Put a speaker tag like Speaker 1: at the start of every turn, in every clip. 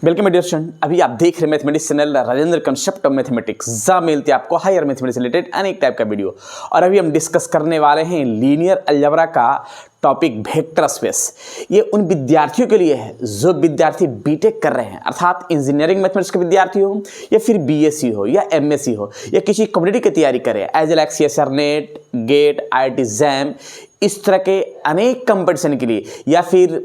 Speaker 1: Welcome dear student. अभी आप देख रहे हैं mathematics channel Rajendra concept of mathematics. जहाँ मिलती है आपको हायर मैथमेटिक्स रिलेटेड अनेक टाइप का वीडियो। और अभी हम डिस्कस करने वाले हैं लीनियर अलजेब्रा का टॉपिक वेक्टर स्पेस। ये उन विद्यार्थियों के लिए है जो विद्यार्थी बीटेक कर रहे हैं, अर्थात इंजीनियरिंग मैथमेटिक्स के विद्यार्थी हो या फिर बीएससी हो या एमएससी हो या किसी कॉम्पिटिटिव की तैयारी करें as like CSR NET, GATE, IIT JAM, इस तरह के अनेक कंपटीशन के लिए, या फिर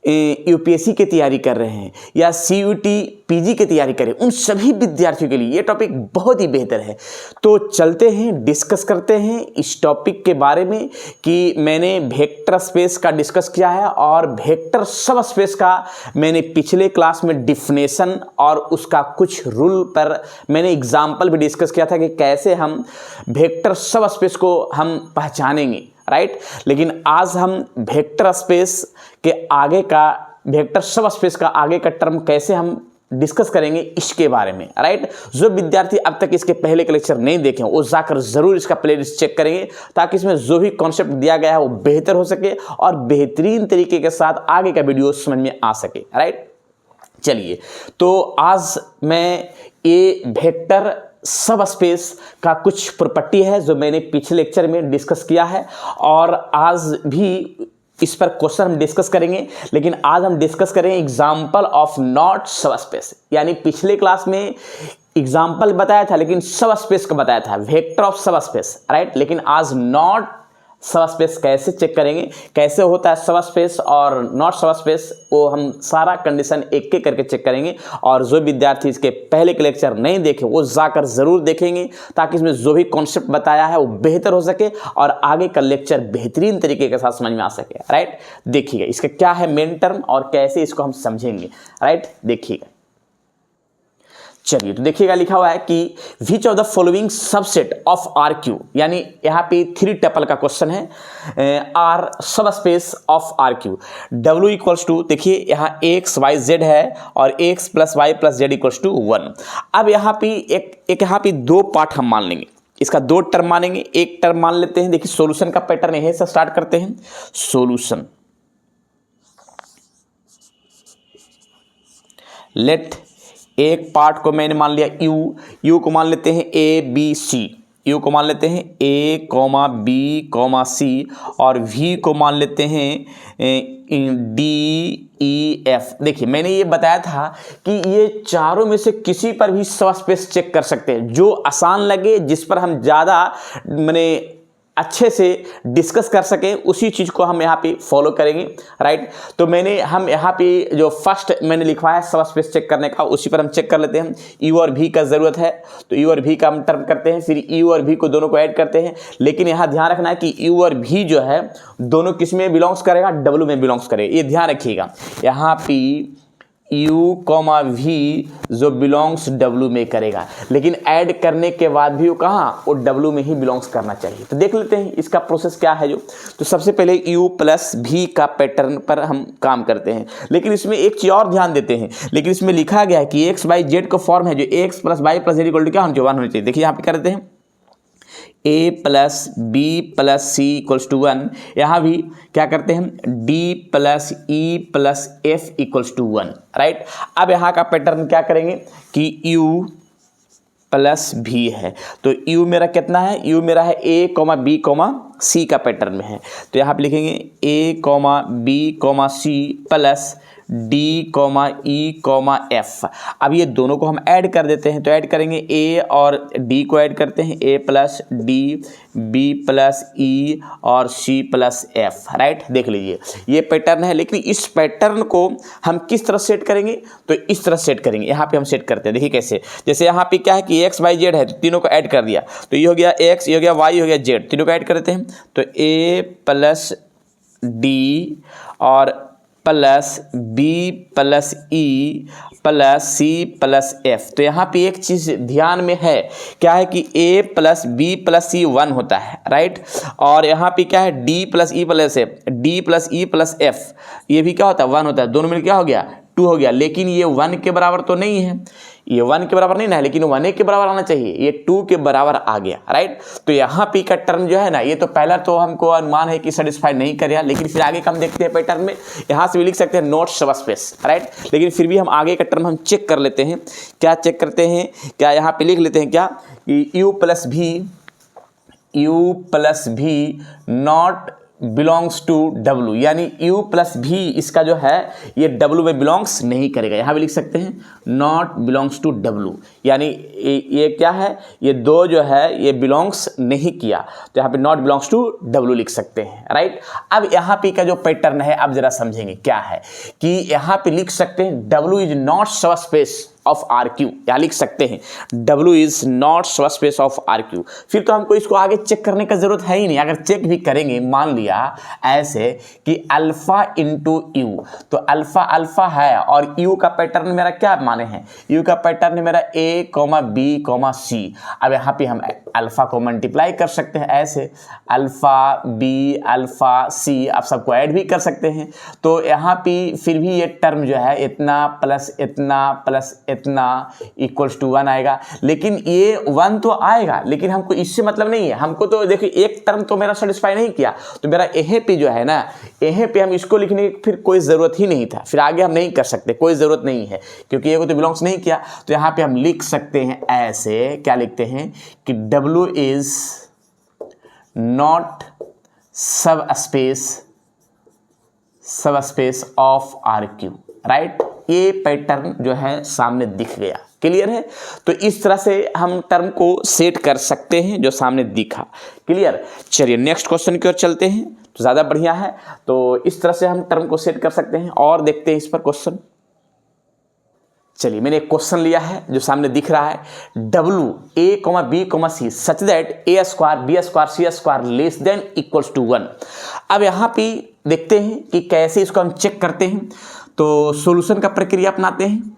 Speaker 1: यूपीएससी की तैयारी कर रहे हैं या सीयूटी पीजी की तैयारी करें, उन सभी विद्यार्थियों के लिए ये टॉपिक बहुत ही बेहतर है। तो चलते हैं, डिस्कस करते हैं इस टॉपिक के बारे में कि मैंने वेक्टर स्पेस का डिस्कस किया है और वेक्टर सब स्पेस का मैंने पिछले क्लास में डिफिनेशन और उसका कुछ रूल पर मैंने एग्जाम्पल भी डिस्कस किया था कि कैसे हम वेक्टर सब स्पेस को हम पहचानेंगे, राइट। लेकिन आज हम वेक्टर स्पेस के आगे का, वेक्टर सब स्पेस का आगे का टर्म कैसे हम डिस्कस करेंगे इसके बारे में, राइट। जो विद्यार्थी अब तक इसके पहले के लेक्चर नहीं देखे वो जाकर जरूर इसका प्लेलिस्ट चेक करेंगे, ताकि इसमें जो भी कॉन्सेप्ट दिया गया है वो बेहतर हो सके और बेहतरीन तरीके के साथ आगे का वीडियो समझ में आ सके, राइट। चलिए, तो आज मैं ये वेक्टर सब स्पेस का कुछ प्रॉपर्टी है जो मैंने पिछले लेक्चर में डिस्कस किया है और आज भी इस पर क्वेश्चन हम डिस्कस करेंगे। लेकिन आज हम डिस्कस करेंगे example of not sub space. यानी पिछले क्लास में एग्जाम्पल बताया था लेकिन सब स्पेस का बताया था, वेक्टर ऑफ सब स्पेस, राइट। लेकिन आज नॉट सब स्पेस कैसे चेक करेंगे, कैसे होता है सब स्पेस और नॉट सब स्पेस, वो हम सारा कंडीशन एक एक करके चेक करेंगे। और जो विद्यार्थी इसके पहले के लेक्चर नहीं देखे वो जाकर जरूर देखेंगे, ताकि इसमें जो भी कॉन्सेप्ट बताया है वो बेहतर हो सके और आगे का लेक्चर बेहतरीन तरीके के साथ समझ में आ सके, राइट। देखिएगा इसका क्या है मेन टर्म और कैसे इसको हम समझेंगे, राइट। देखिएगा, चलिए, तो देखिएगा लिखा हुआ है कि which of the following subset of R Q, यानी यहाँ पे 3 टपल का क्वेश्चन है, आर सब space of R Q. W equals to, देखिए यहाँ एक्स वाई जेड है और X plus Y plus Z equals to 1। अब यहाँ पे एक यहाँ पे 2 पार्ट हम मान लेंगे, इसका 2 टर्म मानेंगे। एक टर्म मान लेते हैं, देखिए सोल्यूशन का पैटर्न यहीं से स्टार्ट करते हैं। सोल्यूशन, लेट एक पार्ट को मैंने मान लिया यू को मान लेते हैं ए बी सी, यू को मान लेते हैं ए कॉमा बी कॉमा सी, और वी को मान लेते हैं डी ई एफ। देखिए मैंने ये बताया था कि ये चारों में से किसी पर भी सब स्पेस चेक कर सकते हैं, जो आसान लगे, जिस पर हम ज़्यादा मैंने अच्छे से डिस्कस कर सकें, उसी चीज़ को हम यहाँ पे फॉलो करेंगे, राइट। तो हम यहाँ पे जो फर्स्ट मैंने लिखवाया है सब स्पेस चेक करने का, उसी पर हम चेक कर लेते हैं। यू और भी का ज़रूरत है तो यू और भी का हम टर्म करते हैं, फिर यू और भी को दोनों को ऐड करते हैं। लेकिन यहाँ ध्यान रखना है कि यू और भी जो है दोनों किस में बिलोंग्स करेगा, डब्ल्यू में बिलोंग्स करेगा, ये ध्यान रखिएगा। यहाँ पे यू कॉमा वी जो बिलोंग्स डब्ल्यू में करेगा, लेकिन ऐड करने के बाद भी वो कहाँ, वो डब्ल्यू में ही बिलोंग्स करना चाहिए। तो देख लेते हैं इसका प्रोसेस क्या है। जो तो सबसे पहले यू प्लस भी का पैटर्न पर हम काम करते हैं, लेकिन इसमें एक चीज़ और ध्यान देते हैं। लेकिन इसमें लिखा गया है कि एक्स बाई जेड का फॉर्म है जो X plus Y plus Z equal to क्या होना चाहिए। देखिए यहाँ पे कर देते हैं A plus B plus C equals to 1। यहाँ भी क्या करते हैं, D plus E plus F equals to 1, right. अब यहाँ का पैटर्न क्या करेंगे कि यू प्लस भी है, तो यू मेरा कितना है, यू मेरा है A comma B comma C का पैटर्न में है। तो यहाँ पे लिखेंगे A comma B comma C plus D comma E comma F. अब ये दोनों को हम ऐड कर देते हैं, तो ऐड करेंगे ए और डी को ऐड करते हैं, A plus D B plus ई और सी प्लस एफ, राइट। देख लीजिए ये पैटर्न है, लेकिन इस पैटर्न को हम किस तरह सेट करेंगे, तो इस तरह सेट करेंगे। यहाँ पे हम सेट करते हैं, देखिए कैसे। जैसे यहाँ पे क्या है कि एक्स वाई जेड है, तो तीनों को ऐड कर दिया, तो ये हो गया एक्स, ये हो गया वाई, हो गया जेड, तीनों को ऐड कर देते हैं। तो ए प्लस डी और plus B plus E plus C plus F. तो यहाँ पे एक चीज़ ध्यान में है, क्या है कि ए प्लस बी प्लस सी 1 होता है, राइट। और यहाँ पे क्या है, D plus E plus F, D plus E plus F, ये भी क्या होता है, 1 होता है। दोनों में क्या हो गया, 2 हो गया, लेकिन ये 1 के बराबर तो नहीं है, ये 1 के बराबर नहीं ना है, लेकिन 1 के बराबर आना चाहिए, ये 2 के बराबर आ गया, राइट। तो यहाँ पी का टर्म जो है ना, ये तो पहला तो हमको अनुमान है कि सेटिस्फाई नहीं करेगा, लेकिन फिर आगे का हम देखते हैं पैटर्न में, यहाँ से भी लिख सकते हैं नॉट सबस्पेस, राइट। लेकिन फिर भी हम आगे का टर्म हम चेक कर लेते हैं। क्या चेक करते हैं, क्या यहाँ पे लिख लेते हैं क्या कि u प्लस भी नॉट बिलोंग्स टू W, यानी u प्लस भी इसका जो है ये W में बिलोंग्स नहीं करेगा। यहाँ भी लिख सकते हैं नॉट बिलोंग्स टू W, यानी ये क्या है, ये 2 जो है ये बिलोंग्स नहीं किया, तो यहाँ पे नॉट बिलोंग्स टू W लिख सकते हैं, राइट। अब यहाँ पे का जो पैटर्न है अब जरा समझेंगे क्या है कि यहाँ पे लिख सकते हैं W is not subspace of RQ, या लिख सकते हैं W is not subspace of RQ। फिर तो हमको इसको आगे चेक करने का जरूरत है ही नहीं। अगर चेक भी करेंगे, मान लिया ऐसे कि अल्फा इंटू यू, तो अल्फा अल्फा है और यू का पैटर्न मेरा क्या माने हैं, यू का पैटर्न मेरा A, B, C। अब यहाँ पे हम अल्फा को मल्टीप्लाई कर सकते हैं ऐसे, अल्फा B, अल्फा C, आप सबको ऐड भी कर सकते हैं। तो यहाँ पे फिर भी ये टर्म जो है इतना प्लस इतना इक्वल्स टू 1 आएगा, लेकिन ये 1 तो आएगा, लेकिन हमको इससे मतलब नहीं है। हमको तो देखिए एक टर्म तो मेरा सेटिस्फाई नहीं किया, तो मेरा यहाँ पे जो है ना, यहाँ पे हम इसको लिखने की फिर कोई ज़रूरत ही नहीं था, फिर आगे हम नहीं कर सकते, कोई ज़रूरत नहीं है, क्योंकि ये को तो बिलोंग्स नहीं किया। तो यहाँ पे हम लिख सकते हैं ऐसे, क्या लिखते हैं कि W is not subspace of RQ, right. ये पैटर्न जो है सामने दिख गया, क्लियर है। तो इस तरह से हम टर्म को सेट कर सकते हैं जो सामने दिखा, क्लियर। चलिए नेक्स्ट क्वेश्चन की ओर चलते हैं, तो ज़्यादा बढ़िया है। तो इस तरह से हम टर्म को सेट कर सकते हैं और देखते हैं इस पर क्वेश्चन। चलिए मैंने एक क्वेश्चन लिया है जो सामने दिख रहा है, W A, B, C such that A square B square C square less than equals to 1। अब यहाँ पे देखते हैं कि कैसे इसको हम चेक करते हैं। तो सॉल्यूशन का प्रक्रिया अपनाते हैं।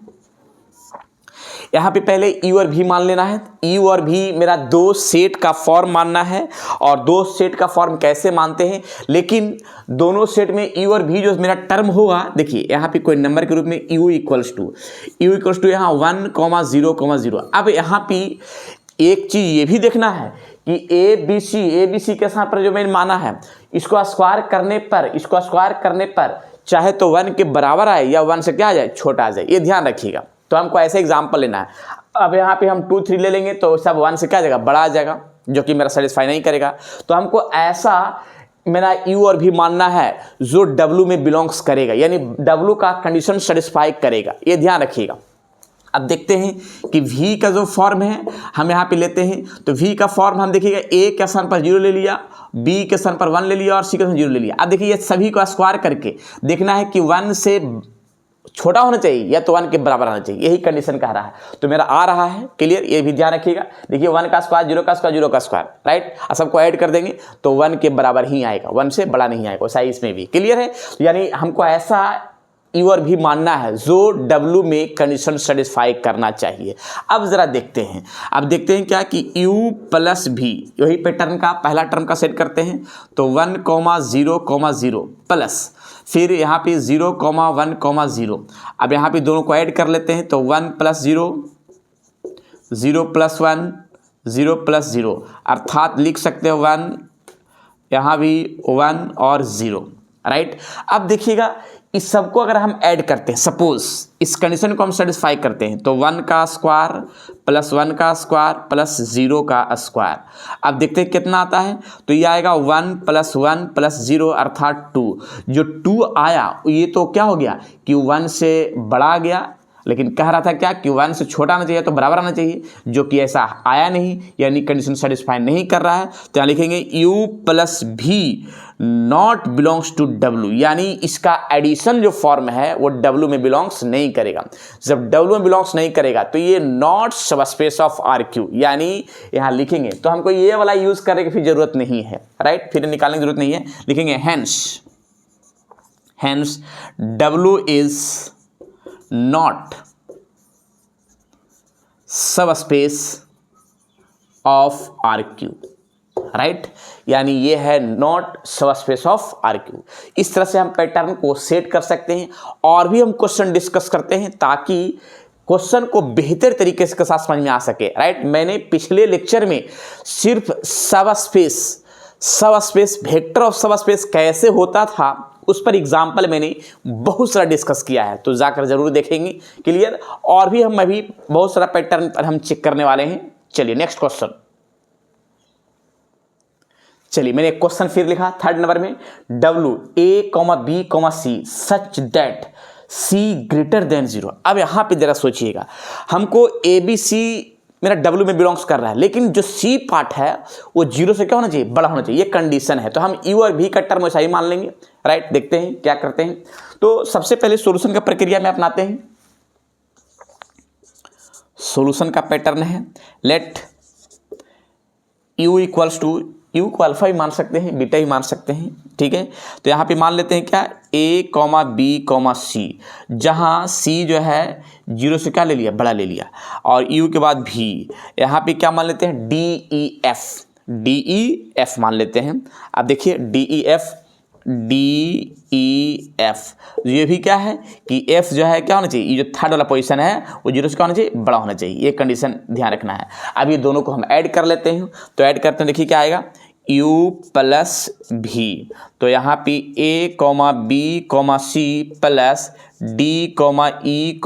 Speaker 1: यहाँ पे पहले U और V मान लेना है। U और V मेरा 2 सेट का फॉर्म मानना है, और 2 सेट का फॉर्म कैसे मानते हैं, लेकिन दोनों सेट में U और V जो मेरा टर्म होगा, देखिए यहाँ पे कोई नंबर के रूप में U इक्वल्स टू यहाँ 1,0,0। अब यहाँ पे एक चीज़ ये भी देखना है कि A B C के साथ पर जो मैंने माना है, इसको स्क्वायर करने पर चाहे तो 1 के बराबर आए या 1 से क्या आ जाए, छोटा आ जाए, ये ध्यान रखिएगा। तो हमको ऐसे एग्जाम्पल लेना है। अब यहाँ पे हम 2, 3 ले लेंगे तो सब 1 से क्या आ जाएगा, बड़ा आ जाएगा, जो कि मेरा सेटिस्फाई नहीं करेगा। तो हमको ऐसा मेरा U और V मानना है जो W में बिलोंग्स करेगा, यानी W का कंडीशन सेटिस्फाई करेगा, ये ध्यान रखिएगा। अब देखते हैं कि V का जो फॉर्म है हम यहाँ पे लेते हैं। तो V का फॉर्म हम देखिएगा, A के स्थान पर 0 ले लिया, B के स्थान पर 1 ले लिया और C के स्थान 0 ले लिया। अब देखिए ये सभी को स्क्वायर करके देखना है कि 1 से छोटा होना चाहिए या तो 1 के बराबर आना चाहिए, यही कंडीशन कह रहा है। तो मेरा आ रहा है, क्लियर, ये भी ध्यान रखिएगा। देखिए 1 का स्क्वायर 0 का स्क्वायर 0 का स्क्वायर, राइट, और सबको ऐड कर देंगे तो 1 के बराबर ही आएगा, 1 से बड़ा नहीं आएगा। वैसा इसमें भी क्लियर है, यानी हमको ऐसा U और V मानना है जो W में कंडीशन सेटिस्फाई करना चाहिए। अब जरा देखते हैं, क्या कि U प्लस V, यही पैटर्न का पहला टर्म का सेट करते हैं। तो 1,0,0 प्लस फिर यहाँ पे 0,1,0। अब यहाँ पे दोनों को ऐड कर लेते हैं। तो 1 + 0, 0 + 1, 0 + 0, अर्थात लिख सकते हो 1, यहाँ भी 1 और 0, राइट। अब देखिएगा इस सबको अगर हम ऐड करते हैं, सपोज इस कंडीशन को हम सेटिस्फाई करते हैं, तो 1 का स्क्वायर प्लस 1 का स्क्वायर प्लस 0 का स्क्वायर। अब देखते हैं कितना आता है। तो ये आएगा 1 + 1 + 0 अर्थात 2। जो 2 आया ये तो क्या हो गया कि 1 से बड़ा आ गया, लेकिन कह रहा था क्या कि 1 से छोटा आना चाहिए तो बराबर आना चाहिए, जो कि ऐसा आया नहीं, यानी कंडीशन सेटिस्फाई नहीं कर रहा है। तो यहाँ लिखेंगे U + V not belongs to W, यानी इसका एडिशन जो फॉर्म है वो W में बिलोंग्स नहीं करेगा। जब W में बिलोंग्स नहीं करेगा तो ये नॉट सबस्पेस ऑफ RQ, यानी यहाँ लिखेंगे तो हमको ये वाला यूज़ करने की फिर जरूरत नहीं है, राइट, फिर निकालने की जरूरत नहीं है। लिखेंगे hence W is not subspace of RQ। Right, यानी ये है not subspace of R Q. इस तरह से हम पैटर्न को सेट कर सकते हैं और भी हम क्वेश्चन डिस्कस करते हैं ताकि क्वेश्चन को बेहतर तरीके से साथ समझ में आ सके, राइट। मैंने पिछले लेक्चर में सिर्फ सबस्पेस वेक्टर ऑफ सबस्पेस कैसे होता था उस पर एग्जाम्पल मैंने बहुत सारा डिस्कस किया है, तो जाकर जरूर देखेंगे, क्लियर। और भी हम अभी बहुत सारा पैटर्न पर हम चेक करने वाले हैं। चलिए नेक्स्ट क्वेश्चन। चलिए मैंने एक क्वेश्चन फिर लिखा 3rd नंबर में, W A, B, C such that C greater than 0। अब यहां पे जरा सोचिएगा, हमको ABC मेरा W में बिलोंग्स कर रहा है, लेकिन जो C पार्ट है वो 0 से क्या होना चाहिए, बड़ा होना चाहिए, ये कंडीशन है। तो हम U और V का टर्म वैसा ही मान लेंगे, राइट। देखते हैं क्या करते हैं। तो सबसे पहले सॉल्यूशन का प्रक्रिया में अपनाते हैं। सॉल्यूशन का पैटर्न है, let U equals to, U को अल्फा ही मान सकते हैं, बीटा ही मान सकते हैं, ठीक है। तो यहाँ पे मान लेते हैं क्या, A, B, C, जहाँ C जो है 0 से क्या ले लिया, बड़ा ले लिया, और U के बाद V, यहाँ पे क्या मान लेते हैं, D, E, F मान लेते हैं। अब देखिए D, E, F, ये भी क्या है कि F जो है क्या होना चाहिए, ये जो 3rd वाला पोजीशन है वो 0 से क्या होना चाहिए, बड़ा होना चाहिए, ये कंडीशन ध्यान रखना है। अब ये दोनों को हम ऐड कर लेते हैं, तो ऐड करते हैं, देखिए क्या आएगा, U प्लस V। तो यहाँ पे A, B, C plus D, E,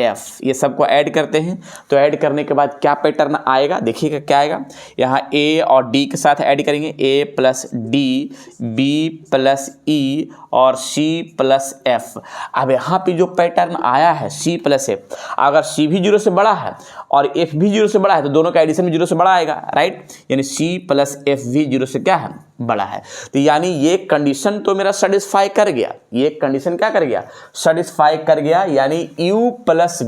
Speaker 1: F, ये सबको ऐड करते हैं। तो ऐड करने के बाद क्या पैटर्न आएगा, देखिएगा क्या आएगा, यहाँ A और D के साथ ऐड करेंगे, A plus D, B plus E और C प्लस F। अब यहाँ पे जो पैटर्न आया है C प्लस F, अगर C भी 0 से बड़ा है और F भी 0 से बड़ा है तो दोनों का एडिशन भी 0 से बड़ा आएगा, राइट। यानी C प्लस F भी 0 से क्या है, बड़ा है। तो यानी ये कंडीशन तो मेरा सेटिस्फाई कर गया, ये कंडीशन क्या कर गया, सेटिस्फाई कर गया। यानी U प्लस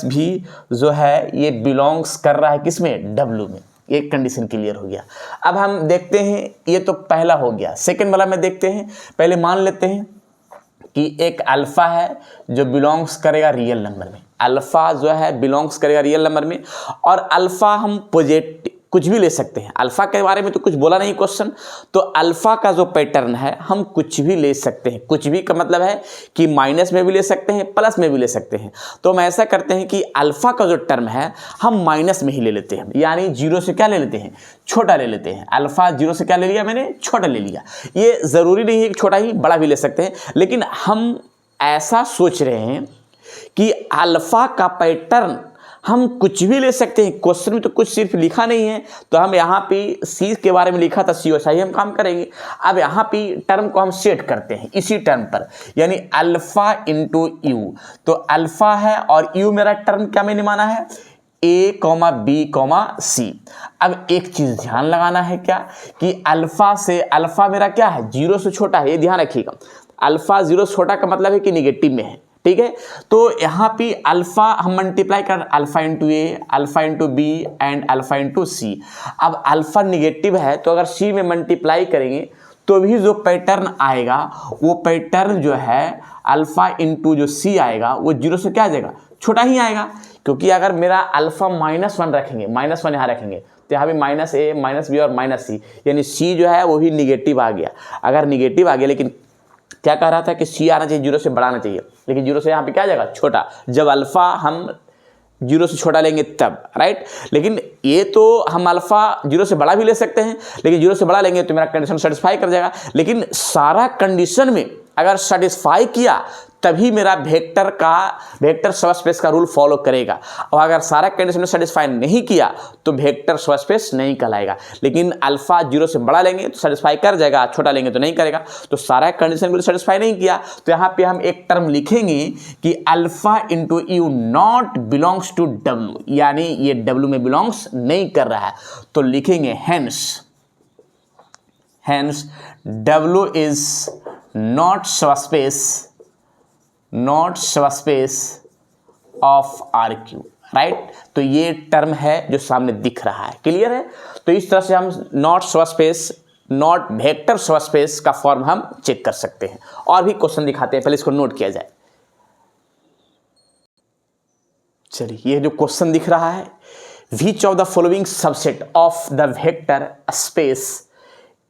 Speaker 1: भी जो है ये बिलोंग्स कर रहा है किसमें, W में। ये कंडीशन क्लियर हो गया। अब हम देखते हैं, ये तो पहला हो गया। सेकंड वाला में देखते हैं। पहले मान लेते हैं कि एक अल्फा है जो बिलोंग्स करेगा रियल नंबर में, अल्फा जो है बिलोंग्स करेगा रियल नंबर में, और अल्फा हम पॉजिटिव कुछ भी ले सकते हैं। अल्फा के बारे में तो कुछ बोला नहीं क्वेश्चन, तो अल्फा का जो पैटर्न है हम कुछ भी ले सकते हैं। कुछ भी का मतलब है कि माइनस में भी ले सकते हैं, प्लस में भी ले सकते हैं। तो हम ऐसा करते हैं कि अल्फा का जो टर्म है हम माइनस में ही ले लेते हैं, यानी 0 से क्या ले लेते हैं, छोटा ले लेते हैं। अल्फा 0 से क्या ले लिया मैंने, छोटा ले लिया। ये ज़रूरी नहीं है कि छोटा ही, बड़ा भी ले सकते हैं, लेकिन हम ऐसा सोच रहे हैं कि अल्फा का पैटर्न हम कुछ भी ले सकते हैं। क्वेश्चन में तो कुछ सिर्फ लिखा नहीं है, तो हम यहाँ पे C के बारे में लिखा था, C वैसा ही हम काम करेंगे। अब यहाँ पे टर्म को हम सेट करते हैं इसी टर्म पर, यानी अल्फा इंटू U। तो अल्फा है और U मेरा टर्म क्या मैंने माना है, A, B, C। अब एक चीज़ ध्यान लगाना है क्या, कि अल्फा से, अल्फा मेरा क्या है, 0 से छोटा है, ये ध्यान रखिएगा। अल्फा 0 से छोटा का मतलब है कि निगेटिव में है, ठीक है। तो यहाँ पे अल्फा हम मल्टीप्लाई कर, alpha into A, alpha into B and alpha into C. अब अल्फा निगेटिव है तो अगर सी में मल्टीप्लाई करेंगे तो भी जो पैटर्न आएगा वो पैटर्न जो है अल्फा इंटू जो सी आएगा वो 0 से क्या आ जाएगा, छोटा ही आएगा। क्योंकि अगर मेरा अल्फा -1 रखेंगे, -1 यहाँ रखेंगे तो यहाँ पे -a, -b और -c, यानी सी जो है वो भी निगेटिव आ गया। अगर निगेटिव आ गया, लेकिन क्या कह रहा था कि सी आना चाहिए, 0 से बढ़ाना चाहिए, लेकिन 0 से यहाँ पे क्या आ जाएगा, छोटा। जब अल्फा हम 0 से छोटा लेंगे तब, राइट। लेकिन ये तो हम अल्फा 0 से बड़ा भी ले सकते हैं, लेकिन 0 से बड़ा लेंगे तो मेरा कंडीशन सेटिस्फाई कर जाएगा। लेकिन सारा कंडीशन में अगर सेटिस्फाई किया तभी मेरा वेक्टर सबस्पेस का रूल फॉलो करेगा, और अगर सारा कंडीशन में सेटिस्फाई नहीं किया तो वेक्टर सबस्पेस नहीं कहलाएगा। लेकिन अल्फा 0 से बड़ा लेंगे तो सेटिस्फाई कर जाएगा, छोटा लेंगे तो नहीं करेगा। तो सारा कंडीशन को सेटिस्फाई नहीं किया तो यहाँ पे हम एक टर्म लिखेंगे कि alpha into U not belongs to W, यानी ये W में बिलोंग्स नहीं कर रहा है। तो लिखेंगे hence W is not subspace of RQ, right. तो ये टर्म है जो सामने दिख रहा है, क्लियर है। तो इस तरह से हम नॉट वेक्टर सबस्पेस का फॉर्म हम चेक कर सकते हैं। और भी क्वेश्चन दिखाते हैं, पहले इसको नोट किया जाए। चलिए, ये जो क्वेश्चन दिख रहा है which of the following subset of the vector space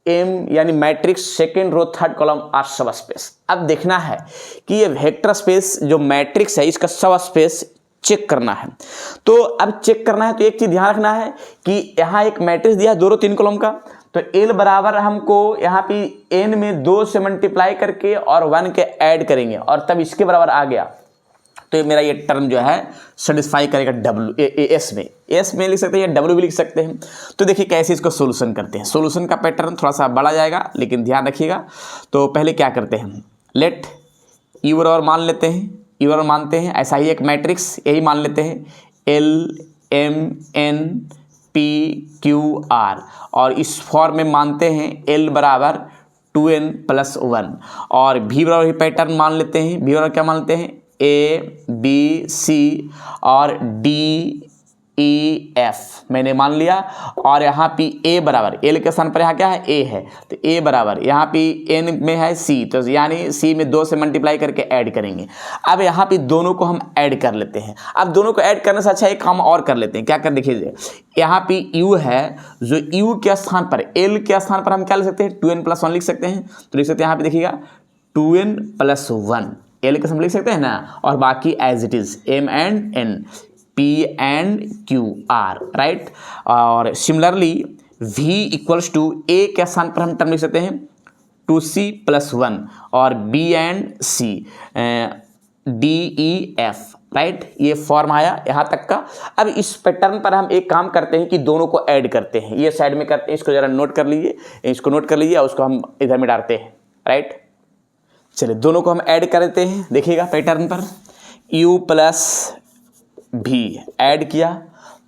Speaker 1: M यानी matrix second row third column are सब स्पेस। अब देखना है कि ये वेक्टर स्पेस जो मैट्रिक्स है इसका सब स्पेस चेक करना है। तो अब चेक करना है तो एक चीज ध्यान रखना है कि यहाँ एक मैट्रिक्स दिया है 2 रो 3 कॉलम का, तो एल बराबर हमको यहाँ पे एन में 2 से मल्टीप्लाई करके और 1 के ऐड करेंगे और तब इसके बराबर आ गया, तो मेरा ये टर्म जो है सेटिस्फाई करेगा डब्ल्यू एस में लिख सकते हैं या डब्ल्यू भी लिख सकते हैं। तो देखिए कैसे इसको सोल्यूशन करते हैं। सोल्यूशन का पैटर्न थोड़ा सा बड़ा जाएगा लेकिन ध्यान रखिएगा। तो पहले क्या करते हैं, लेट ई बराबर मान लेते हैं, ई बराबर मानते हैं, ऐसा ही एक मैट्रिक्स यही मान लेते हैं L M N P Q R, और इस फॉर्म में मानते हैं एल बराबर 2n+1 और भी बराबर ही पैटर्न मान लेते हैं। भी बराबर क्या मान लेते हैं ए बी सी और डी ई एफ मैंने मान लिया, और यहाँ पे ए बराबर एल के स्थान पर यहाँ क्या है ए है, तो ए बराबर यहाँ पे एन में है सी, तो यानी सी में 2 से मल्टीप्लाई करके ऐड करेंगे। अब यहाँ पे दोनों को हम ऐड कर लेते हैं। अब दोनों को ऐड करने से अच्छा एक काम और कर लेते हैं, क्या कर देखिए यहाँ पे u है, जो u के स्थान पर l के स्थान पर हम क्या लिख सकते हैं 2n+1 लिख सकते हैं। तो लिख सकते हैं यहाँ पे देखिएगा 2n+1 एल के सामने लिख सकते हैं ना, और बाकी as it is M and N P and Q R, right. और similarly v equals to A के स्थान पर हम टर्म लिख सकते हैं 2c+1 और b and c D E F, right. ये फॉर्म आया यहाँ तक का। अब इस पैटर्न पर हम एक काम करते हैं कि दोनों को ऐड करते हैं, ये साइड में करते हैं, इसको जरा नोट कर लीजिए, इसको नोट कर लीजिए और उसको हम इधर में डालते हैं, राइट। चलिए दोनों को हम ऐड कर देते हैं। देखिएगा पैटर्न पर u प्लस भी ऐड किया,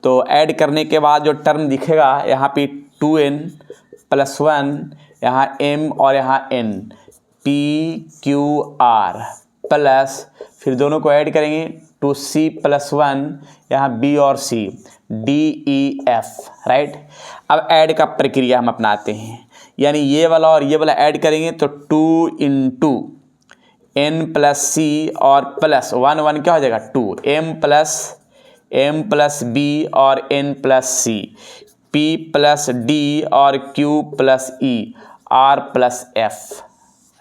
Speaker 1: तो ऐड करने के बाद जो टर्म दिखेगा यहाँ पे 2n+1, यहाँ m और यहाँ n p q r plus, फिर दोनों को ऐड करेंगे 2c+1, यहाँ b और c d e f, right. अब ऐड का प्रक्रिया हम अपनाते हैं, यानी ये वाला और ये वाला ऐड करेंगे तो 2 × n+c और प्लस 1 क्या हो जाएगा 2 m+b और n+c p + d और q + e r + f,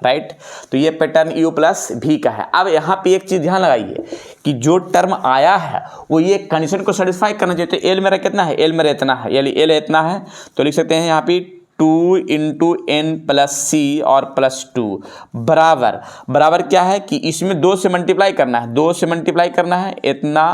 Speaker 1: right. तो ये पैटर्न u प्लस भी का है। अब यहाँ पे एक चीज़ ध्यान लगाइए कि जो टर्म आया है वो ये कंडीशन को सेटिस्फाई करना चाहिए। तो एल मेरा कितना है, एल मेरा इतना है, यानी एल इतना है, तो लिख सकते हैं यहाँ पे 2 × n+c और +2 बराबर क्या है कि इसमें 2 से मल्टीप्लाई करना है, 2 से मल्टीप्लाई करना है इतना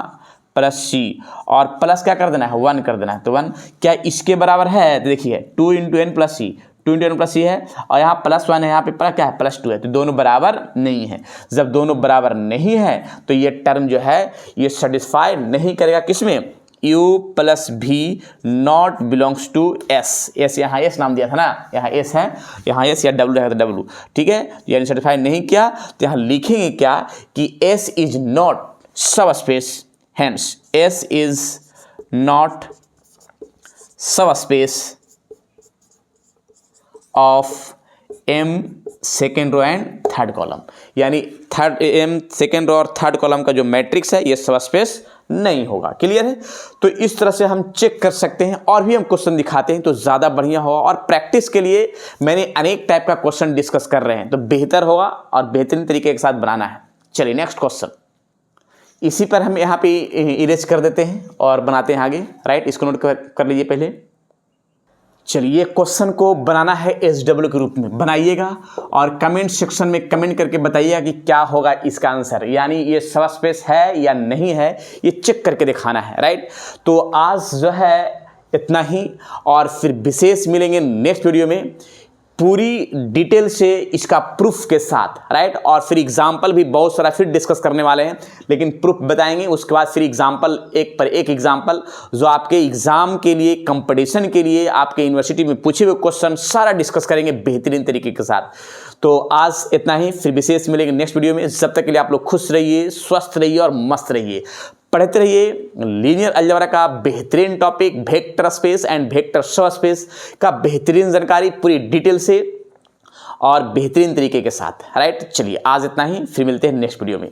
Speaker 1: प्लस c और प्लस क्या कर देना है 1 कर देना है, तो 1 क्या इसके बराबर है, तो देखिए 2 × n+c 2 × n+c है और यहाँ +1 है, यहाँ पे क्या है +2 है, तो दोनों बराबर नहीं है। जब दोनों बराबर नहीं है तो ये टर्म जो है ये सेटिस्फाई नहीं करेगा किसमें, u + v not belongs to s यहाँ s नाम दिया था ना, यहाँ s है, यहाँ s या w है तो w, ठीक है, यानी सेटिस्फाई नहीं किया। तो यहाँ लिखेंगे क्या कि s is not sub space, hence s is not sub space of m second row and third column, यानी m सेकेंड रो और थर्ड कॉलम का जो मैट्रिक्स है ये सब स्पेस नहीं होगा। क्लियर है। तो इस तरह से हम चेक कर सकते हैं और भी हम क्वेश्चन दिखाते हैं तो ज़्यादा बढ़िया होगा, और प्रैक्टिस के लिए मैंने अनेक टाइप का क्वेश्चन डिस्कस कर रहे हैं तो बेहतर होगा और बेहतरीन तरीके के साथ बनाना है। चलिए नेक्स्ट क्वेश्चन, इसी पर हम यहाँ पे इरेज कर देते हैं और बनाते हैं आगे, राइट। इसको नोट कर लीजिए पहले। चलिए क्वेश्चन को बनाना है SW के रूप में, बनाइएगा और कमेंट सेक्शन में कमेंट करके बताइएगा कि क्या होगा इसका आंसर, यानी ये सब स्पेस है या नहीं है, ये चेक करके दिखाना है, राइट। तो आज जो है इतना ही, और फिर विशेष मिलेंगे नेक्स्ट वीडियो में पूरी डिटेल से इसका प्रूफ के साथ, राइट। और फिर एग्जाम्पल भी बहुत सारा फिर डिस्कस करने वाले हैं, लेकिन प्रूफ बताएंगे उसके बाद फिर एग्जाम्पल, एक पर एक एग्जाम्पल जो आपके एग्जाम के लिए, कंपटीशन के लिए, आपके यूनिवर्सिटी में पूछे हुए क्वेश्चन सारा डिस्कस करेंगे बेहतरीन तरीके के साथ। तो आज इतना ही, फिर विशेष मिलेंगे नेक्स्ट वीडियो में। जब तक के लिए आप लोग खुश रहिए, स्वस्थ रहिए और मस्त रहिए, पढ़ते रहिए। लीनियर अलजेब्रा का बेहतरीन topic vector space and vector सब स्पेस का बेहतरीन जानकारी पूरी डिटेल से और बेहतरीन तरीके के साथ, राइट। चलिए आज इतना ही, फिर मिलते हैं नेक्स्ट वीडियो में।